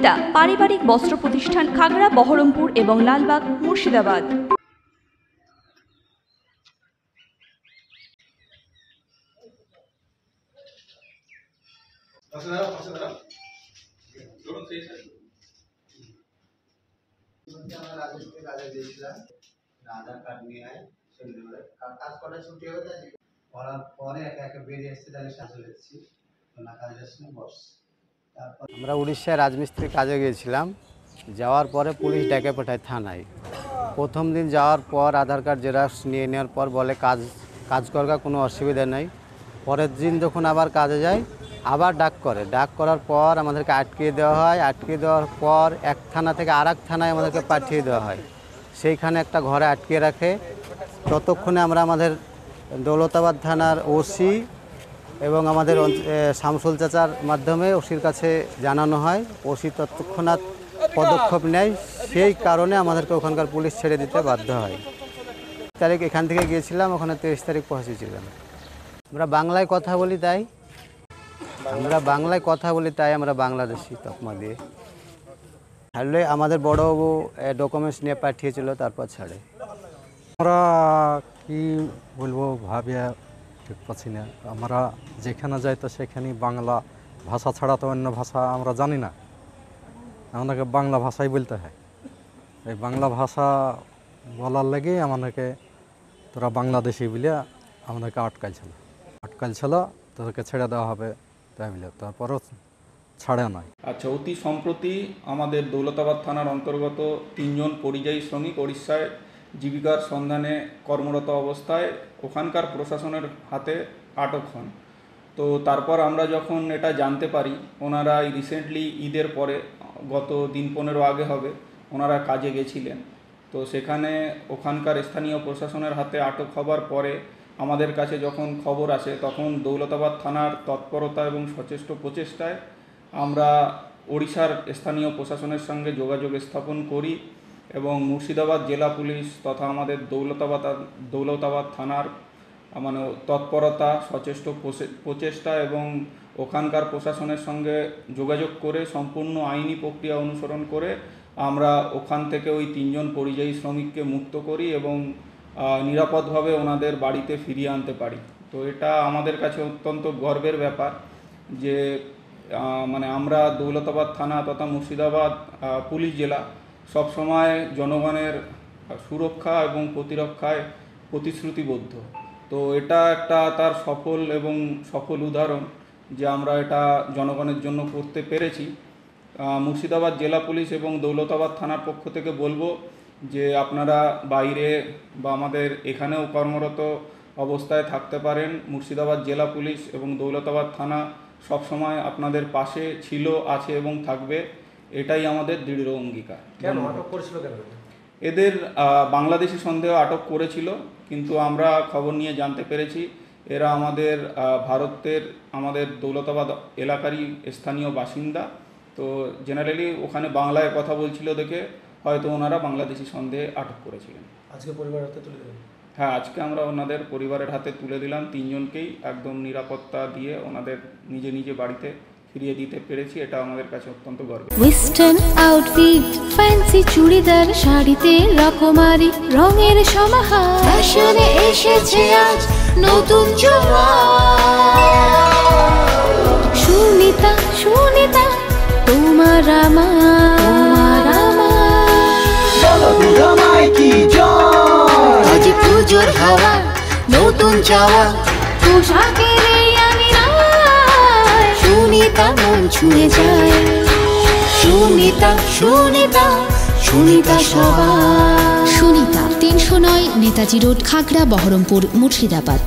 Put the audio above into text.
সুনিতা পারিবারিক বস্ত্র প্রতিষ্ঠান, খাগড়া, বহরমপুর এবং লালবাগ, মুর্শিদাবাদ। আধার কার্ড নিয়ে আয় কাজ করার ছুটি হয়ে যায় করার পরে একা একা বেরিয়ে এসেছি তাহলে চলে এসেছি না কাজের সময় বস। আমরা উড়িষ্যায় রাজমিস্ত্রি কাজে গিয়েছিলাম। যাওয়ার পরে পুলিশ ডেকে পাঠায় থানায়। প্রথম দিন যাওয়ার পর আধার কার্ড জেরক্স নিয়ে নেওয়ার পর বলে কাজ করার কোনো অসুবিধা নেই। পরের দিন যখন আবার কাজে যাই আবার ডাক করার পর আমাদেরকে আটকে দেওয়া হয়। আটকে দেওয়ার পর এক থানা থেকে আরেক থানায় আমাদেরকে পাঠিয়ে দেওয়া হয়। সেইখানে একটা ঘরে আটকে রাখে। ততক্ষণে আমরা আমাদের দৌলতাবাদ থানার ওসি এবং আমাদের শামসুল চাচার মাধ্যমে ওসির কাছে জানানো হয়। ওসি তৎক্ষণাৎ পদক্ষেপ নেয়। সেই কারণে আমাদেরকে ওখানকার পুলিশ ছেড়ে দিতে বাধ্য হয়। তারিখ এখান থেকে গিয়েছিলাম, ওখানে 23 তারিখ পৌঁছেছিলাম। আমরা বাংলায় কথা বলি তাই আমরা বাংলাদেশি তকমা দিয়ে ছাড়লে আমাদের বড়বাবু ডকুমেন্টস নিয়ে পাঠিয়েছিল, তারপর ছাড়ে। আমরা কি বলবো ভাবে ঠিক পাচ্ছি না। আমরা যেখানে যাই তো সেখানেই বাংলা ভাষা ছাড়া তো অন্য ভাষা আমরা জানি না। আমাদেরকে বাংলা ভাষাই বলতে হয়। এই বাংলা ভাষা বলার লেগেই আমাদেরকে তোরা বাংলাদেশি বলে আমাদেরকে আটকাইছিল। তোদেরকে ছেড়ে দেওয়া হবে তাই বলে, তারপরও ছাড়ে নয়। আচ্ছা, অতি সম্প্রতি আমাদের দৌলতাবাদ থানার অন্তর্গত 3 জন পরিযায়ী শ্রমিক ওড়িশায় জীবিকার সন্ধানে কর্মরত অবস্থায় ওখানকার প্রশাসনের হাতে আটক হন। তো তারপর আমরা যখন এটা জানতে পারি ওনারা রিসেন্টলি ঈদের পরে গত দিন 15 আগে হবে ওনারা কাজে গেছিলেন। তো সেখানে ওখানকার স্থানীয় প্রশাসনের হাতে আটক হবার পরে আমাদের কাছে যখন খবর আসে তখন দৌলতাবাদ থানার তৎপরতা এবং সচেষ্ট প্রচেষ্টায় আমরা ওড়িশার স্থানীয় প্রশাসনের সঙ্গে যোগাযোগ স্থাপন করি এবং মুর্শিদাবাদ জেলা পুলিশ তথা আমাদের দৌলতাবাদ থানার তৎপরতা, সচেষ্ট প্রচেষ্টা এবং ওখানকার প্রশাসনের সঙ্গে যোগাযোগ করে সম্পূর্ণ আইনি প্রক্রিয়া অনুসরণ করে আমরা ওখান থেকে ওই 3 জন পরিযায়ী শ্রমিককে মুক্ত করি এবং নিরাপদভাবে ওনাদের বাড়িতে ফিরিয়ে আনতে পারি। তো এটা আমাদের কাছে অত্যন্ত গর্বের ব্যাপার যে আমরা দৌলতাবাদ থানা তথা মুর্শিদাবাদ পুলিশ জেলা সবসময় জনগণের সুরক্ষা এবং প্রতিরক্ষায় প্রতিশ্রুতিবদ্ধ। তো এটা একটা তার সফল উদাহরণ যে আমরা এটা জনগণের জন্য করতে পেরেছি। মুর্শিদাবাদ জেলা পুলিশ এবং দৌলতাবাদ থানার পক্ষ থেকে বলবো যে আপনারা বাইরে বা আমাদের এখানেও কর্মরত অবস্থায় থাকতে পারেন। মুর্শিদাবাদ জেলা পুলিশ এবং দৌলতাবাদ থানা সবসময় আপনাদের পাশে ছিল, আছে এবং থাকবে, এটাই আমাদের দৃঢ় অঙ্গীকার। কেন আটক করেছিল? এদের বাংলাদেশি সন্দেহ আটক করেছিল, কিন্তু আমরা খবর নিয়ে জানতে পেরেছি এরা ভারতের আমাদের দৌলতাবাদ এলাকারই স্থানীয় বাসিন্দা। তো জেনারেলি ওখানে বাংলায় কথা বলছিল দেখে হয়তো ওনারা বাংলাদেশি সন্দেহে আটক করেছিলেন। আজকে পরিবারের হাতে তুলে দিলেন? হ্যাঁ, আজকে আমরা ওনাদের পরিবারের হাতে তুলে দিলাম। 3 জনকেই একদম নিরাপত্তা দিয়ে ওনাদের নিজে বাড়িতে ফিরিয়ে দিতে পেরেছি। এটা আমাদের কাছে অত্যন্ত গর্বের। ওয়েস্টার্ন আউটফিট, ফ্যান্সি চুড়িদার, শাড়িতে রকমারি রঙের সমাহার, ফ্যাশনে এসেছে আজ নতুন সুনিতা তোমার আমার আজ পুজোর হাওয়া, নতুন চাওয়া পোশাকের আমি সুনিতা মন ছুঁয়ে যায়। সুনিতা সবার। সুনিতা 309 নেতাজি রোড, খাগড়া, বহরমপুর, মুর্শিদাবাদ।